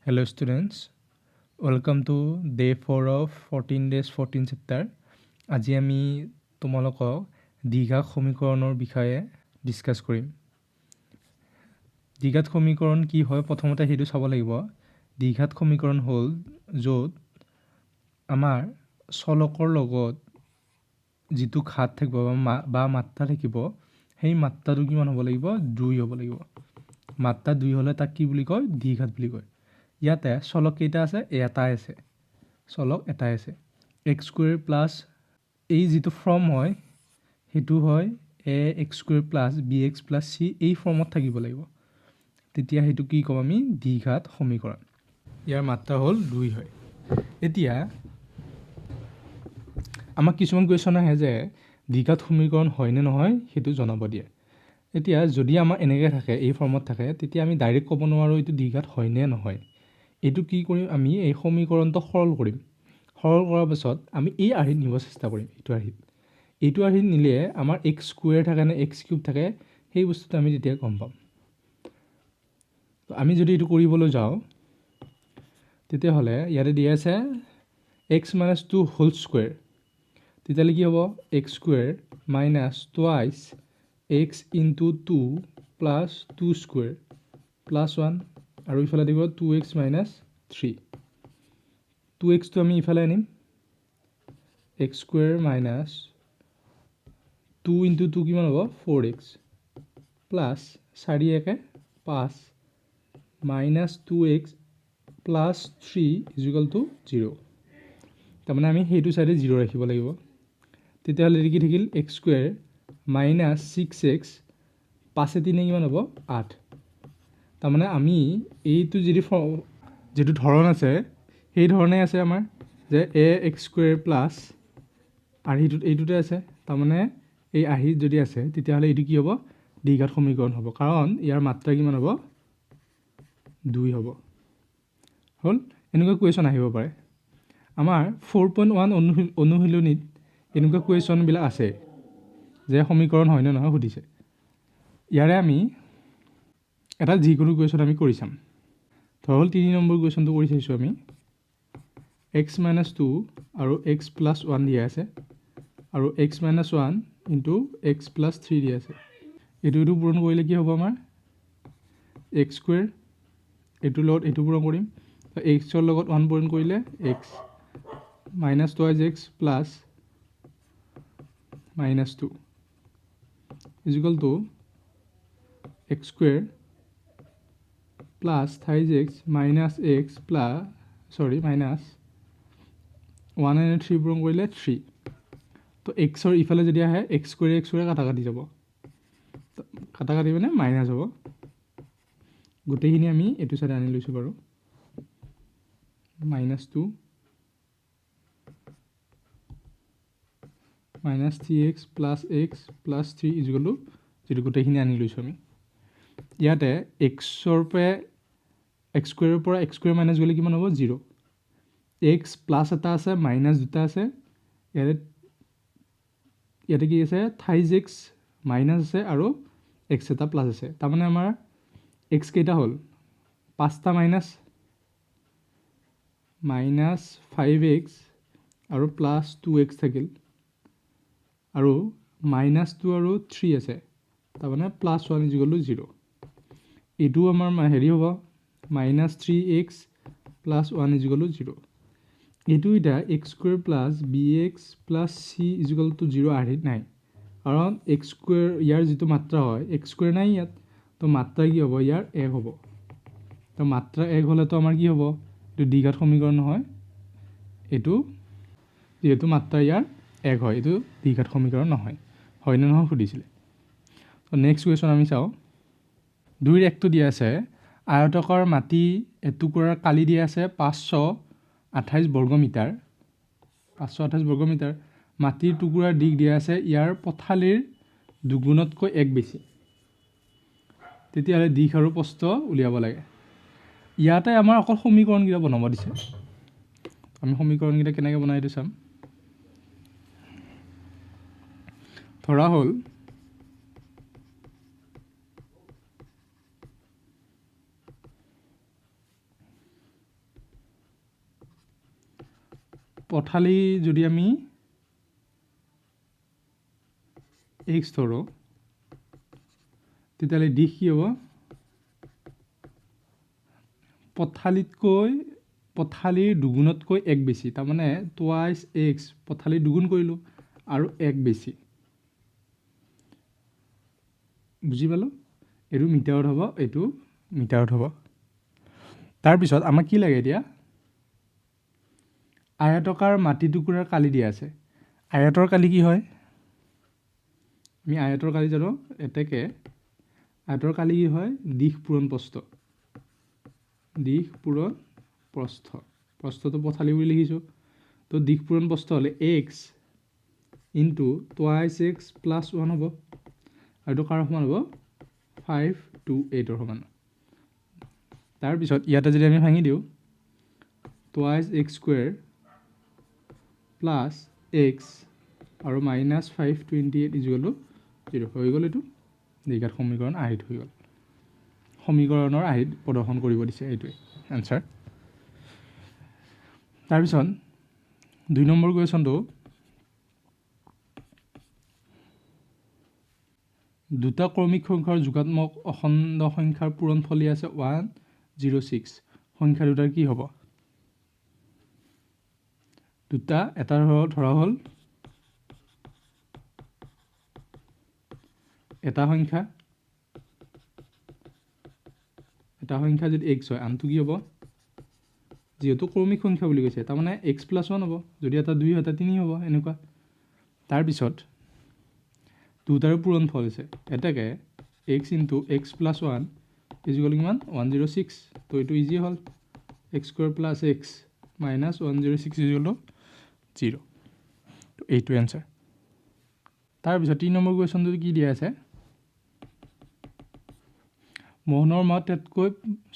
Hello students, welcome to day 4 of 14 days 14 chapter. আজি আমি তোমালোকক দ্বিঘাত সমীকৰণৰ বিষয়ে ডিসকাস কৰিম। দ্বিঘাত সমীকৰণ কি হয় প্ৰথমতে হেতু চাব লাগিব। দ্বিঘাত সমীকৰণ হ'ল য'ত আমাৰ চলকৰ লগত যিটো ঘাত থাকিব বা মাত্ৰা থাকিব সেই মাত্ৰাটো কিমান হ'ব লাগিব 2 হ'ব লাগিব। মাত্ৰা 2 হ'লে তাক কি বুলি কয় দ্বিঘাত বুলি কয়। ইয়াতে চলক কেইটা আছে এটাই আছে চলক এটাই আছে x স্কয়াৰ প্লাস এই যেটো ফৰ্ম হয় হেতু হয় ax square plus bx plus c এই ফৰ্মত থাকিব লাগিব তেতিয়া হেতু কি কম আমি দ্বিঘাত সমীকৰণ ইয়াৰ মাত্ৰা হ'ল 2 হয়। এতিয়া আমাক কিছুমান কোৱেশ্চন আহে যে দ্বিঘাত সমীকৰণ হয় নে নহয় হেতু জনাব দিয়ে। এতিয়া যদি আমাৰ এনেকৈ থাকে এই ফৰ্মত থাকে তেতিয়া আমি ডাইৰেক্ট ক'ব নোৱাৰো এটো দ্বিঘাত হয় নে নহয়। এটো কি কৰিম আমি এই সমীকৰণটো সৰল কৰিম। সৰল কৰাৰ পাছত আমি এই আৰ্হিত নিব চেষ্টা কৰিম এইটো আৰ্হিত নিলে আমাৰ x স্কয়াৰ থাকে না x কিউব থাকে সেই বস্তুটো আমি তেতিয়া গম পাম। তো আমি যদি এটো কৰিবলৈ যাওঁ তেতিয়া হলে ইয়াতে দিয়া আছে x - 2 হোল স্কয়াৰ তেতিয়া কি হ'ব x square minus twice x into 2 plus 2 square plus 1 আৰু ইফালে দিব 2x minus 3 2x তো আমি ইফালে আনিম x square minus 2 into 2 কিমান হ'ব 4x plus 4 একে 5 minus 2x plus 3 is equal to 0 তাৰমানে আমি হেতু সাইডে 0 ৰাখিব লাগিব। তেতিয়া হলে কি থাকিল x square minus 6x 5 3 কিমান হ'ব 8 তাৰমানে আমি এইটো যেটো ধৰণ আছে সেই ধৰণে আছে আমাৰ যে ax square plus আৰ্হিটোত এইটোতে আছে তাৰমানে এই আৰ্হিত যদি আছে তেতিয়া হলে এটো কি হ'ব দ্বিঘাত সমীকৰণ হ'ব কাৰণ ইয়াৰ মাত্ৰা কিমান হ'ব 2 হ'ব। হল এনেকুৱা কোৱেশ্চন আহিব পাৰে আমাৰ 4.1 অনুশীলনীত এনেকুৱা কোৱেশ্চন বিলাক আছে যে সমীকৰণ হয় নে নহয় সুধিছে। ইয়াৰে আমি এটা যিকোনো কোৱেশ্চন আমি কৰি চাম। ধৰল 3 নম্বৰ কোৱেশ্চনটো কৰি চাইছো আমি x - 2 আৰু x + 1 দিয়া আছে আৰু x - 1 into x + 3 দিয়া আছে। এটো পূৰণ কৰিলে কি হ'ব আমাৰ x স্কয়াৰ এটো লগত এটো পূৰণ কৰিম x ৰ লগত 1 পূৰণ কৰিলে x minus 2x plus minus 2 is equal to x square plus 3x minus x plus minus 1 and 3 পূৰণ কৰিলে 3 তো x ৰ ইফালে যদি আহে x square কাটা কাটি যাব কাটা কাটি মানে মাইনাস হ'ব গোটেইখিনি আমি এটো সাইডে আনি লৈছো বাৰু -2 minus 3x plus x plus 3 is equal to যেটো গোটেইখিনি আনি লৈছো আমি ইয়াতে x ৰ পৰা x স্কয়াৰৰ পৰা x স্কয়াৰ মাইনাস গলে কিমান হ'ব 0 x প্লাস এটা আছে মাইনাস দুটা আছে ইয়াতে কি আছে 3x মাইনাস আছে আৰু x এটা প্লাস আছে তাৰমানে আমাৰ x কেইটা হ'ল 5টা মাইনাস 5x আৰু প্লাস 2x থাকিল আৰু -2 আৰু 3 আছে তাৰমানে +1 = 0 এটো আমাৰ হেৰি হ'ব -3x + 1 = 0 এটো এটা x square plus bx plus c = 0 আৰ্হিত নাই কাৰণ x স্কয়াৰ ইয়াৰ যেটো মাত্ৰা হয় x স্কয়াৰ নাই ইয়াত তো মাত্ৰা কি হ'ব ইয়াৰ 1 হ'ব তো মাত্ৰা 1 হলে তো আমাৰ কি হ'ব এটো দ্বিঘাত সমীকৰণ নহয় এটো যেহেতু মাত্ৰা ইয়াৰ 1 হয় এটো দ্বিঘাত সমীকৰণ নহয় হয় না নহয় সুধিছিলে। তো নেক্সট কোৱেশ্চন আমি চাও 2 ৰ 1 টো দিয়া আছে আয়তকাৰ মাটি এটুকুৰাৰ কালি দিয়া আছে 528 বৰ্গ মিটাৰ 528 বৰ্গ মিটাৰ মাটিৰ টুকুৰাৰ দিক দিয়া আছে ইয়াৰ পথালিৰ দুগুণতকৈ 1 বেছি তেতিয়া হলে দিক আৰু প্ৰস্থ উলিয়াব লাগে। ইয়াতে আমাৰ অকল সমীকৰণ কিটা বনাব দিছে আমি সমীকৰণ কিটা কেনেকৈ বনাই দিছো চাম। ধৰা হল পথালি যদি আমি x ধৰোঁ তেতিয়াহ'লে দিশ কি হ'ব পথালিৰ দুগুণতকৈ 1 বেছি তাৰমানে টুৱাইছ x পথালিৰ দুগুণ কৰিলোঁ আৰু 1 বেছি বুজি পালোঁ এইটো মিটাৰত হ'ব এইটো মিটাৰত হ'ব তাৰপিছত আমাক কি লাগে এতিয়া আয়তকাৰ মাটি টুকুৰাৰ কালি দিয়া আছে আয়তৰ কালি কি হয় আমি আয়তৰ কালি জানো এতেকে আয়তৰ কালি কি হয় দিশ পূৰণ প্ৰস্থ দিশ পূৰণ প্ৰস্থটো পথালি বুলি লিখিছোঁ তো দিশ পূৰণ প্ৰস্থ হ'লে x into twice x plus 1 হ'ব আৰু এইটো কাৰ সমান হ'ব 5 to 8 সমান তাৰপিছত ইয়াতে যদি আমি ভাঙি দিওঁ twice x square plus x আৰু মাইনাছ 528 ইকুৱেল টু 0 হৈ গ'ল এইটো দ্বিঘাত সমীকৰণ আহিত হৈ গ'ল সমীকৰণৰ আহিত প্ৰদৰ্শন কৰিব দিছে এইটোৱে এনসাৰ তাৰপিছত 2 নম্বৰ কুৱেশ্যনটো দুটা ক্ৰমিক সংখ্যাৰ যোগাত্মক অখণ্ড সংখ্যাৰ পূৰণফলী আছে 106 সংখ্যা দুটাৰ কি হ'ব দুটা এটা ধৰা হ'ল এটা সংখ্যা যদি x হয় আনটো কি হ'ব যেহেতু ক্ৰমিক সংখ্যা বুলি কৈছে তাৰমানে x + 1 হ'ব যদি এটা 2 হয় এটা 3 হ'ব এনেকুৱা তাৰপিছত দুটাৰ পূৰণফল আছে এটাকে x * x + 1 ইকুৱেল কিমান 106 তো এইটো ইজি হ'ল x square plus x minus 106 equal 0 তো এইটো এনসাৰ তাৰপিছত 3 নম্বৰ কুৱেশ্যনটো কি দিয়া আছে মোহনৰ মাতকৈ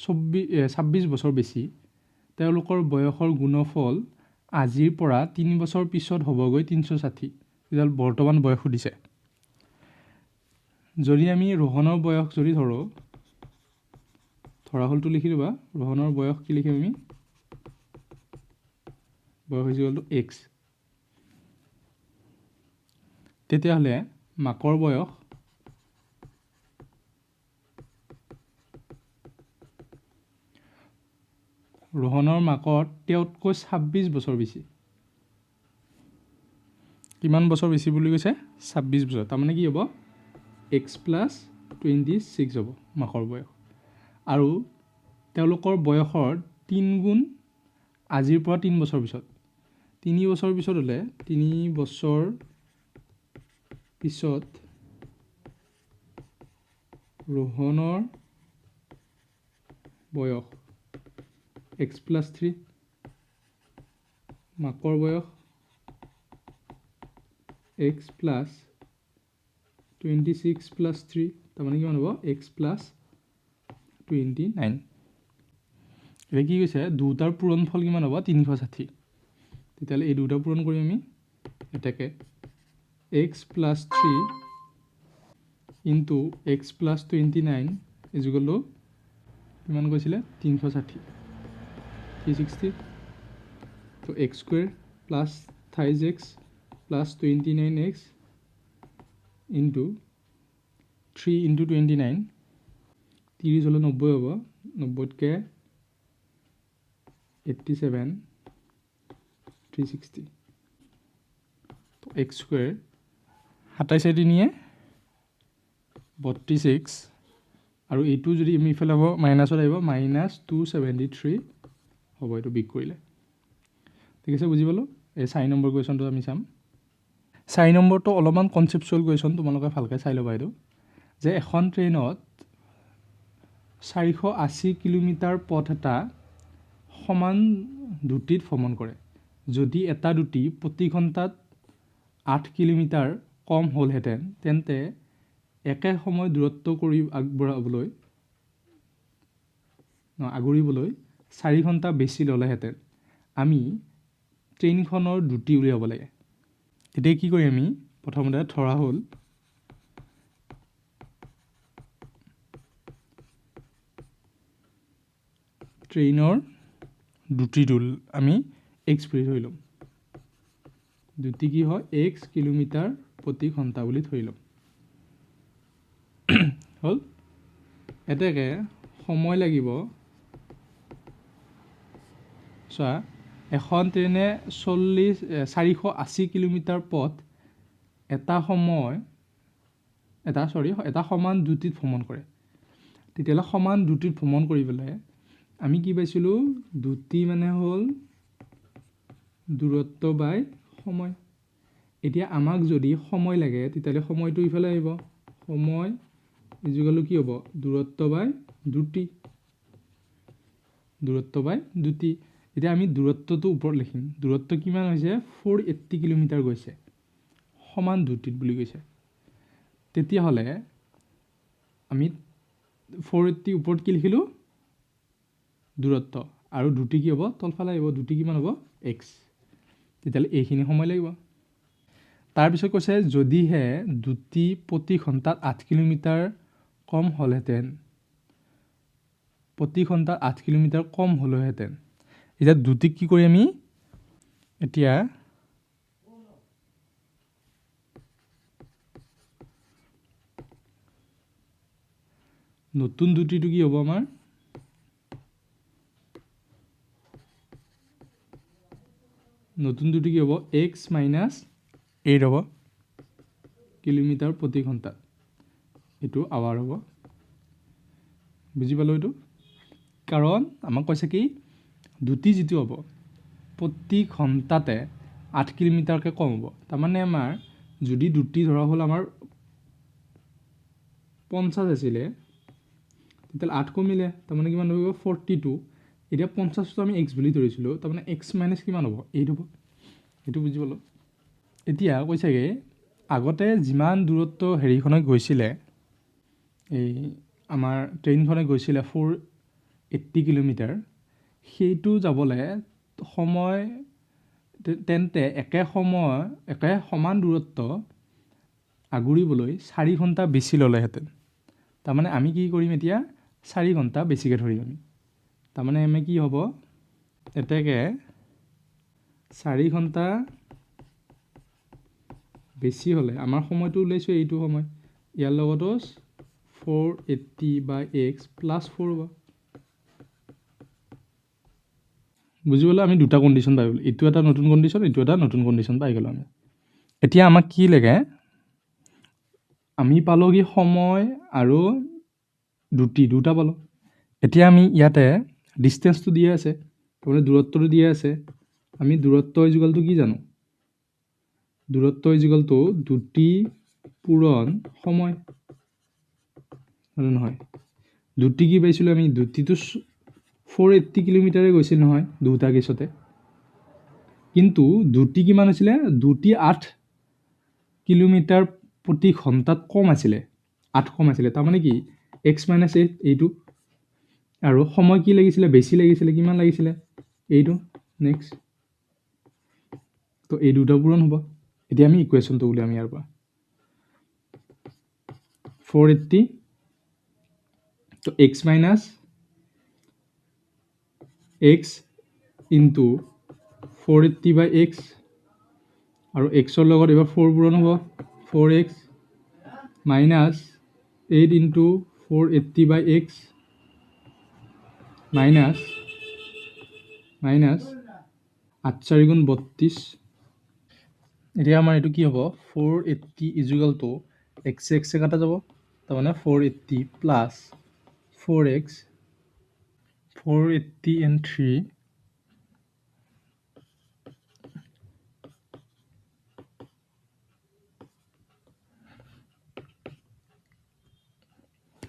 26 বছৰ বেছি তেওঁলোকৰ বয়সৰ গুণফল আজিৰ পৰা 3 বছৰ পিছত হ'বগৈ 360 তেতিয়াহ'লে বৰ্তমান বয়স সুধিছে যদি আমি ৰোহনৰ বয়স যদি ধৰা হ'লটো লিখি দিবা ৰোহনৰ বয়স কি লিখিম আমি বয়স ইকুৱেল টু x তেতিয়াহ'লে মাকৰ বয়স ৰোহনৰ মাকৰ তেওঁতকৈ 26 বছৰ বেছি কিমান বছৰ বেছি বুলি কৈছে 26 বছৰ তাৰমানে কি হ'ব x + 26 হ'ব মাকৰ বয়স আৰু তেওঁলোকৰ বয়সৰ 3 গুণ আজিৰ পৰা 3 বছৰ পিছত 3 বছৰ পিছত হ'লে 3 বছৰ পিছত ৰোহনৰ বয়স x + 3 মাকৰ বয়স x + 26 + 3 তাৰমানে কিমান হ'ব x + 29 এতিয়া কি কৈছে দুটাৰ পূৰণফল কিমান হ'ব 360 তেতিয়াহ'লে এই দুটা পূৰণ কৰিম আমি এটাকে x + 3 into x + 29 equal to কিমান কৈছিলে 360 360 তো x square plus 28x plus 29x into 3 into 29 30 হ'লে 90 হ'ব 90তকৈ 87 360 তো x স্কুৱেৰ 27 তিনিয়ে 36 আৰু এইটো যদি আমি ইফালে হ'ব মাইনাছত আহিব -273 হ'ব এইটো বিগ কৰিলে ঠিক আছে বুজি পালোঁ এই 4 নম্বৰ কুৱেশ্যনটো আমি চাম 4 নম্বৰটো অলপমান কনচেপচুৱেল কুৱেশ্যন তোমালোকে ভালকৈ চাই ল'বা এইটো যে এখন ট্ৰেইনত 480 কিলোমিটাৰ পথ এটা সমান দ্ৰুতিত ভ্ৰমণ কৰে যদি এটা দ্ৰুতি প্ৰতি ঘণ্টাত 8 কিলোমিটাৰ কম হ'লহেঁতেন তেন্তে একে সময় দূৰত্ব কৰি আগুৰিবলৈ 4 ঘণ্টা বেছি ল'লেহেঁতেন আমি ট্ৰেইনখনৰ দ্ৰুতি উলিয়াব লাগে এতিয়া কি কৰিম আমি প্ৰথমতে ধৰা হ'ল ট্ৰেইনৰ দ্ৰুতিটো আমি x বুলি ধৰি ল'ম দ্ৰুতি কি হয় x কিলোমিটাৰ প্ৰতি ঘণ্টা বুলি ধৰি ল'ম হ'ল এতেকে সময় লাগিব চোৱা এখন ট্ৰেইনে 480 কিলোমিটাৰ পথ এটা সমান দ্ৰুতিত ভ্ৰমণ কৰে তেতিয়াহ'লে সমান দ্ৰুতিত ভ্ৰমণ কৰিবলৈ আমি কি পাইছিলোঁ দ্ৰুতি মানে হ'ল দূৰত্ব বাই সময় এতিয়া আমাক যদি সময় লাগে তেতিয়াহ'লে সময়টো ইফালে আহিব সময় ইজুগালো কি হ'ব দূৰত্ব বাই দ্ৰুতি এতিয়া আমি দূৰত্বটো ওপৰত লিখিম দূৰত্ব কিমান হৈছে 480 কিলোমিটাৰ গৈছে সমান দ্ৰুতিত বুলি কৈছে তেতিয়াহ'লে আমি 480 ওপৰত কি লিখিলোঁ দূৰত্ব আৰু দ্ৰুতি কি হ'ব তলফালে আহিব দ্ৰুতি কিমান হ'ব x তেতিয়াহ'লে এইখিনি সময় লাগিব তাৰপিছত কৈছে যদিহে দ্ৰুতি প্ৰতি ঘণ্টাত 8 কিলোমিটাৰ কম হ'লহেঁতেন প্ৰতি ঘণ্টাত 8 কিলোমিটাৰ কম হ'লহেঁতেন এতিয়া দ্ৰুতিক কি কৰি আমি এতিয়া নতুন দ্ৰুতিটো কি হ'ব আমাৰ নতুন দ্ৰুতি কি হ'ব x - 8 হ'ব কিলোমিটাৰ প্ৰতি ঘণ্টাত এইটো আৱাৰ হ'ব বুজি পালোঁ এইটো কাৰণ আমাক কৈছে কি দ্ৰুতি যিটো হ'ব প্ৰতি ঘণ্টাতে 8 কিলোমিটাৰকৈ কম হ'ব তাৰমানে আমাৰ যদি দ্ৰুতি ধৰা হ'ল আমাৰ 50 আছিলে তেতিয়াহ'লে 8 কমিলে তাৰমানে কিমান হ'ব 42 এতিয়া 50টো আমি x বুলি ধৰিছিলোঁ তাৰমানে x - কিমান হ'ব 8 হ'ব এইটো বুজি পালোঁ এতিয়া কৈছেগে আগতে যিমান দূৰত্ব হেৰিখনে গৈছিলে এই আমাৰ ট্ৰেইনখনে গৈছিলে 480 কিলোমিটাৰ সেইটো যাবলৈ সময় তেন্তে একে সমান দূৰত্ব আগুৰিবলৈ 4 ঘণ্টা বেছি ল'লেহেঁতেন তাৰমানে আমি কি কৰিম এতিয়া 4 ঘণ্টা বেছিকৈ ধৰিম আমি তাৰমানে আমি কি হ'ব এতেকে 4 ঘণ্টা বেছি হ'লে আমাৰ সময়টো ওলাইছোঁ এইটো সময় ইয়াৰ লগতো 480/x + 4 হ'ব বুজি পালোঁ আমি দুটা কণ্ডিশ্যন পাই গ'লোঁ এইটো এটা নতুন কণ্ডিশ্যন এইটো এটা নতুন কণ্ডিশ্যন পাই গ'লোঁ আমি এতিয়া আমাক কি লাগে আমি পালোঁ কি সময় আৰু দ্ৰুতি দুটা পালোঁ এতিয়া আমি ইয়াতে ডিষ্টেঞ্চটো দিয়া আছে তাৰমানে দূৰত্বটো দিয়া আছে আমি দূৰত্ব ইজুগালটো কি জানো দূৰত্ব ইজুগালটো দ্ৰুতি পূৰণ সময় নহয় দ্ৰুতি কি পাইছিলোঁ আমি দ্ৰুতিটো 480 কিলোমিটাৰে গৈছিল নহয় দুটা কেছতে কিন্তু দ্ৰুতি কিমান হৈছিলে দ্ৰুতি 8 কিলোমিটাৰ প্ৰতি ঘণ্টাত কম আছিলে 8 কম আছিলে তাৰমানে কি x - 8 এইটো আৰু সময় কি লাগিছিলে বেছি লাগিছিলে কিমান লাগিছিলে এইটো নেক্সট তো এই দুটা পূৰণ হ'ব এতিয়া আমি ইকুৱেশ্যনটো উলিয়াম ইয়াৰ পৰা 480 তো x - x ইনটু 480/x আৰু xৰ লগত এবাৰ 4 পূৰণ হ'ব 4x - 8 ইনটু 480/x মাইনাছ 8 4 গুণ 32 এতিয়া আমাৰ এইটো কি হ'ব 480 ইজুগালটো x কাটা যাব তাৰমানে 480 প্লাছ 4x 480 and 3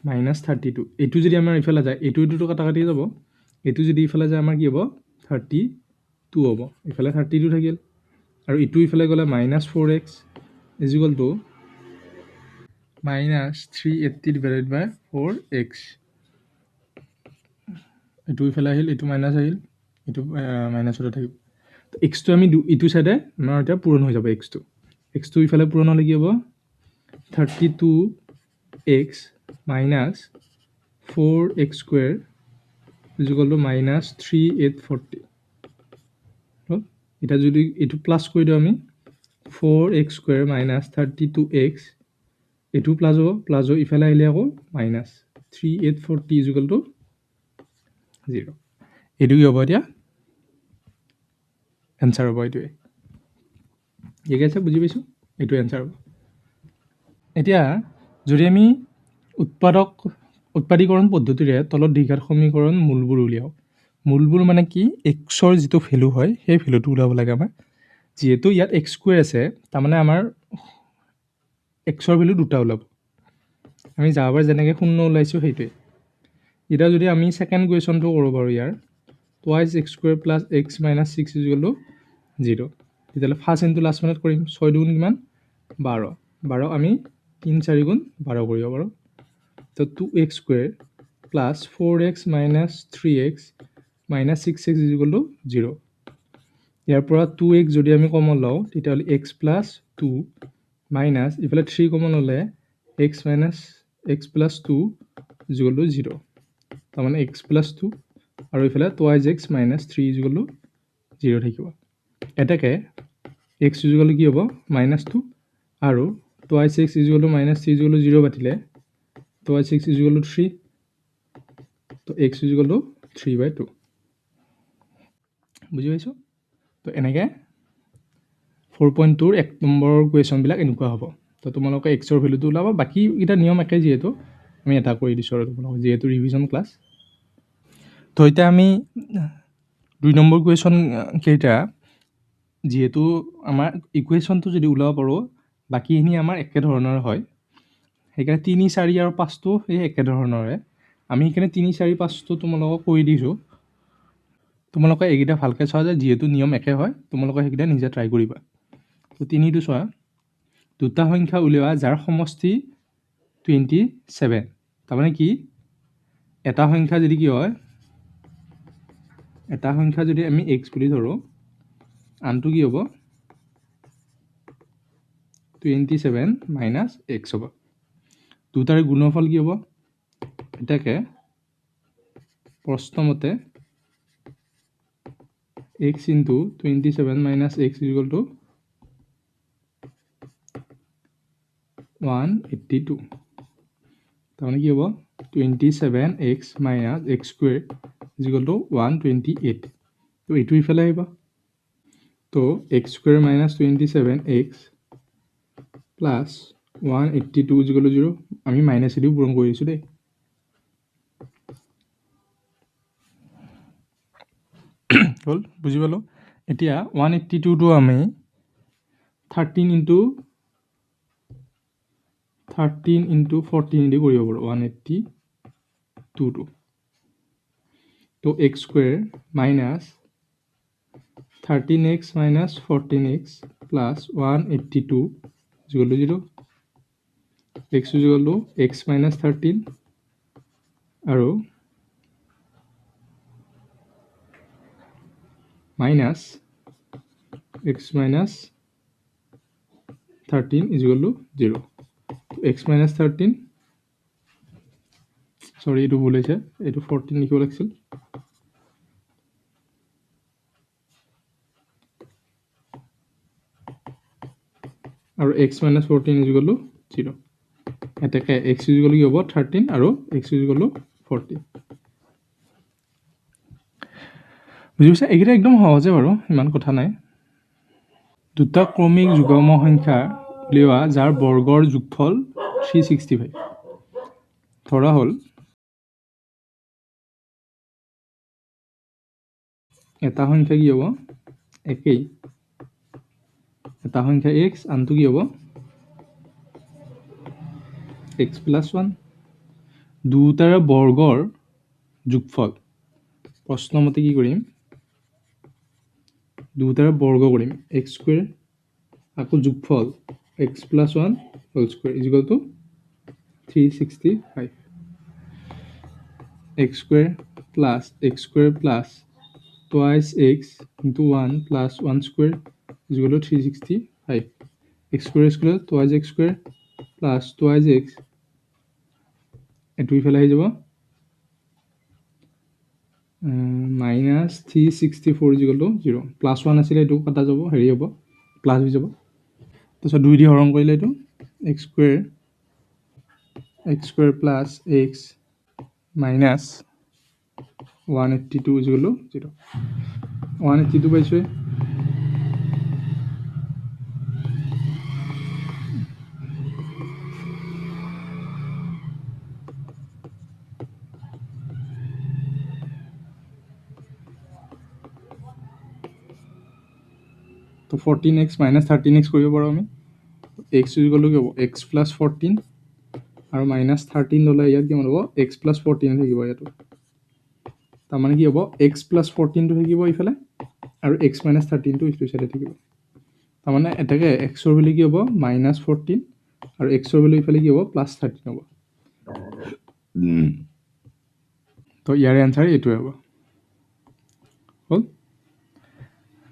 -32 এইটো যদি আমাৰ ইফালে যায় এইটোতো কাটা কাটি যাব এইটো যদি ইফালে যায় আমাৰ কি হ'ব 32 হ'ব ইফালে 32 থাকিল আৰু ইটো ইফালে গ'লে -4x ইজুগালটো -380/4x এইটো ইফালে আহিল এইটো মাইনাছ আহিল এইটো মাইনাছতে থাকিব তো এক্সটো আমি ইটো চাইডে আমাৰ এতিয়া পূৰণ হৈ যাব এক্সটো ইফালে পূৰণ হ'লে কি হ'ব 32x minus 4x square is equal to -3840 হ'ল এটা যদি এইটো প্লাস কৰি দিও আমি 4x² মাইনাছ 32x এইটো প্লাছ হ'ব ইফালে আহিলে আকৌ মাইনাছ 3840 ইকুৱেল টু 0 এইটো কি হ'ব এতিয়া এনচাৰ হ'ব এইটোৱে ঠিক আছে বুজি পাইছোঁ এইটো এনচাৰ হ'ব এতিয়া যদি আমি উৎপাদীকৰণ পদ্ধতিৰে তলত দ্বিঘাত সমীকৰণ মূলবোৰ উলিয়াওঁ মূলবোৰ মানে কি এক্সৰ যিটো ভেলু হয় সেই ভেলুটো ওলাব লাগে আমাৰ যিহেতু ইয়াত x² আছে তাৰমানে আমাৰ এক্সৰ ভেলু দুটা ওলাব আমি যাবাৰ যেনেকৈ 0 ওলাইছোঁ সেইটোৱে এতিয়া যদি আমি ছেকেণ্ড কুৱেশ্যনটো কৰোঁ বাৰু ইয়াৰ twice x² plus x minus 6 equal to 0 তেতিয়াহ'লে ফাৰ্ষ্ট ইনটু লাষ্ট মানত কৰিম 6 দুগুণ কিমান 12 আমি 3 4 গুণ 12 কৰিব পাৰোঁ তো 2x² plus 4x minus 3x minus 6x equal to 0 ইয়াৰ পৰা 2x যদি আমি কমন লওঁ তেতিয়াহ'লে x প্লাছ 2 মাইনাছ ইফালে 3 কমন হ'লে x minus x plus 2 equal to 0 তাৰমানে x প্লাছ 2 আৰু ইফালে twice x minus 3 equal to 0 থাকিব এটাকে x ইকুৱেল টু কি হ'ব মাইনাছ 2 আৰু twice x equal to minus 3 equal to 0 পাতিলে টুৱাইজ x ইকুৱেল টু 3 তো x ইকুৱেল টু 3/2 বুজি পাইছোঁ তো এনেকৈ 4.2 1 নম্বৰৰ কুৱেশ্যনবিলাক এনেকুৱা হ'ব তো তোমালোকে এক্সৰ ভেলুটো ওলাবা বাকীকেইটা নিয়ম একে যিহেতু আমি এটা কৰি দিছোঁ আৰু তোমালোকক যিহেতু ৰিভিজন ক্লাছ তো এতিয়া আমি 2 নম্বৰ কুৱেশ্যন কেইটা যিহেতু আমাৰ ইকুৱেশ্যনটো যদি ওলাব পাৰোঁ বাকীখিনি আমাৰ একেধৰণৰ হয় সেইকাৰণে 3 4 আৰু 5টো সেই একেধৰণৰে আমি সেইকাৰণে 3 4 5টো তোমালোকক কৈ দিছোঁ তোমালোকে এইকেইটা ভালকৈ চোৱা যে যিহেতু নিয়ম একে হয় তোমালোকে সেইকেইটা নিজে ট্ৰাই কৰিবা তো 3টো চোৱা দুটা সংখ্যা উলিওৱা যাৰ সমষ্টি 27 তাৰমানে কি এটা সংখ্যা যদি কি হয় এটা সংখ্যা যদি আমি x বুলি ধৰোঁ আনটো কি হ'ব 27 মাইনাছ x হ'ব দুটাৰ গুণফল কি হ'ব এটাকে প্ৰশ্নমতে x into 27 minus x equal to 182 তাৰমানে কি হ'ব 27x minus x² equal to 128 তো এইটো ইফালে আহিব তো x² minus 27x plus 182 equal to 0 আমি মাইনাছেদিও পূৰণ কৰি দিছোঁ দেই হ'ল বুজি পালোঁ এতিয়া 182টো আমি 13 ইনটু 14 দি কৰিব পাৰোঁ 182টো তো x² minus 13x minus 14x plus 182 equal to 0 x equal to x minus 13 আৰু minus x minus 13 equal to 0 x minus 13 চৰি এইটো ভুল হৈছে এইটো 14 লিখিব লাগিছিল আৰু x মাইনাছ 14 ইকুৱেল টু 0 এটাকে x ইকুৱেল কি হ'ব 13 আৰু x ইকুৱেল টু 14 বুজি পাইছা এইকেইটা একদম সহজে বাৰু ইমান কথা নাই দুটা ক্ৰমিক যুগ্ম সংখ্যা উলিওৱা যাৰ বৰ্গৰ যোগফল 365 ধৰা হ'ল এটা সংখ্যা কি হ'ব একেই এটা সংখ্যা x আনটো কি হ'ব x প্লাছ 1 দুটাৰে বৰ্গৰ যোগফল প্ৰশ্নমতে কি কৰিম দুটাৰে বৰ্গ কৰিম x² আকৌ যোগফল x plus 1 whole square equal to 365 x² plus twice x into 1 plus 1² equal to 365 x² twice x² plus twice x এইটো ইফালে আহি যাব -364 ইকুৱেল টু 0 প্লাছ 1 আছিলে এইটো কটা যাব হেৰি হ'ব প্লাছ হৈ যাব তাৰপিছত 2 দি হৰণ কৰিলে এইটো x square plus x minus 182 is equal to 0 182 পাইছোঁৱে তো 14x মাইনাছ 13x কৰিব পাৰোঁ আমি x ইজ ইকুৱেল টু কি হ'ব x প্লাছ 14 আৰু মাইনাছ 13 ল'লে ইয়াত কিমান হ'ব x প্লাছ 14 থাকিব ইয়াতো তাৰমানে কি হ'ব x প্লাছ 14টো থাকিব এইফালে আৰু x মাইনাছ 13টো ইটো চাইডে থাকিব তাৰমানে এটাকে xৰ ভেলু কি হ'ব মাইনাছ 14 আৰু xৰ ভেলু এইফালে কি হ'ব প্লাছ 13 হ'ব তো ইয়াৰে এনচাৰ এইটোৱে হ'ব হ'ল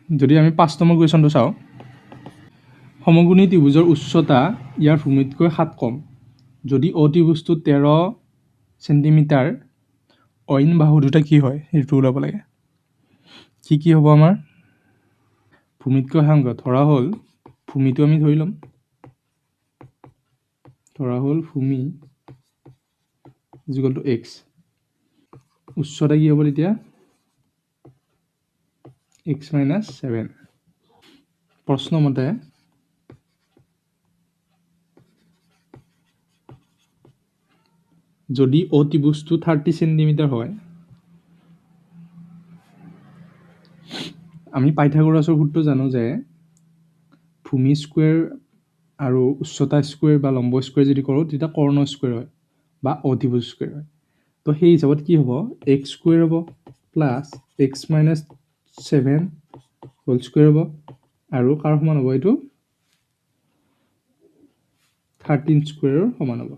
যদি আমি 5 নম্বৰ কুৱেশ্যনটো চাওঁ সমকোণী ত্ৰিভুজৰ উচ্চতা ইয়াৰ ভূমিতকৈ 7 কম যদি ত্ৰিভুজটো 13 সেন্টিমিটাৰ অইন বাহু দুটা কি হয় সেইটো ওলাব লাগে কি হ'ব আমাৰ ভূমিতকৈ সংখ্যা ধৰা হ'ল ভূমিটো আমি ধৰি ল'ম ধৰা হ'ল ভূমি ইকুৱেল টু x উচ্চতা কি হ'ব তেতিয়া x মাইনাছ 7 প্ৰশ্ন মতে যদি ত্ৰিভুজটো 30 সেন্টিমিটাৰ হয় আমি পাইথাগোৰাছৰ সূত্ৰ জানো যে ভূমি স্কুৱেৰ আৰু উচ্চতা স্কুৱেৰ বা লম্ব স্কুৱেৰ যদি কৰোঁ তেতিয়া কৰ্ণ স্কুৱেৰ হয় বা ত্ৰিভুজ স্কুৱেৰ হয় তো সেই হিচাপত কি হ'ব এক্স স্কুৱেৰ হ'ব plus x minus 7 whole square হ'ব আৰু কাৰ সমান হ'ব এইটো 13 স্কুৱেৰৰ সমান হ'ব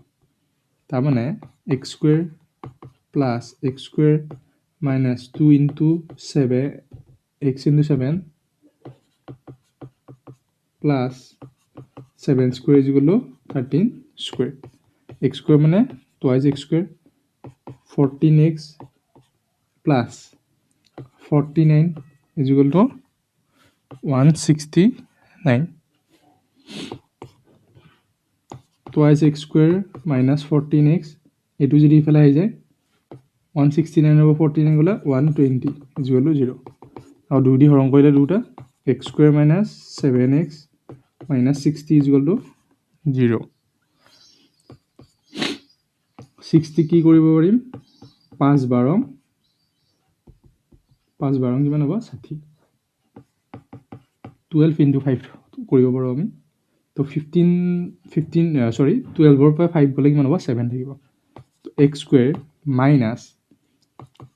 তাৰমানে x square plus x square minus 2 into 7 x into 7 plus 7 square is equal to 13 square x square মানে twice x square 14x plus 49 is equal to 169 twice x square minus 14x এইটো যদি ইফালে আহি যায় 169 over 14 গ'লে 120 is equal to 0 আৰু 2 দি হৰণ কৰিলে দুটা x square minus 7x minus 60 is equal to 0 60 কি কৰিব পাৰিম 5 12 কিমান হ'ব 60 12 ইনটু 5 কৰিব পাৰোঁ আমি তো 12ৰ পৰা 5 গ'লে কিমান হ'ব 7 থাকিব তো x স্কুৱেৰ মাইনাছ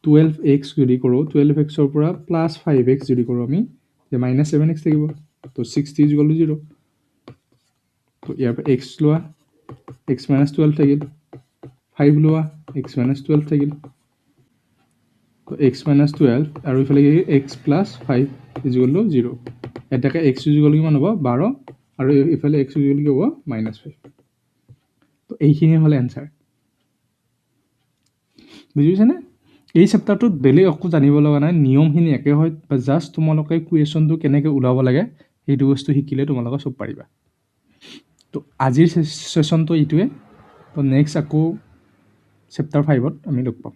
12x যদি কৰোঁ 12xৰ পৰা প্লাছ 5x যদি কৰোঁ আমি মাইনাছ 7x থাকিব তো 60 ইজ ইকুৱেল টু 0 তো ইয়াৰ পৰা x লোৱা x মাইনাছ 12 থাকিল 5 লোৱা x মাইনাছ 12 থাকিল তো x মাইনাছ 12 আৰু ইফালে x plus 5 is equal to 0 এটাকে x ইজ ইকুৱেল টু কিমান হ'ব 12 আৰু ইফালে x ইজ ইকুৱেল টু কি হ'ব মাইনাছ 5 তো এইখিনি হ'লে এনচাৰ বুজিছেনে এই চেপ্টাৰটোত বেলেগ একো জানিব লগা নাই নিয়মখিনি একে হয় বা জাষ্ট তোমালোকে কুৱেশ্যনটো কেনেকৈ ওলাব লাগে সেইটো বস্তু শিকিলে তোমালোকে চব পাৰিবা তো আজিৰ ছেশ্যনটো এইটোৱে তো নেক্সট আকৌ চেপ্টাৰ 5ত আমি লগ পাম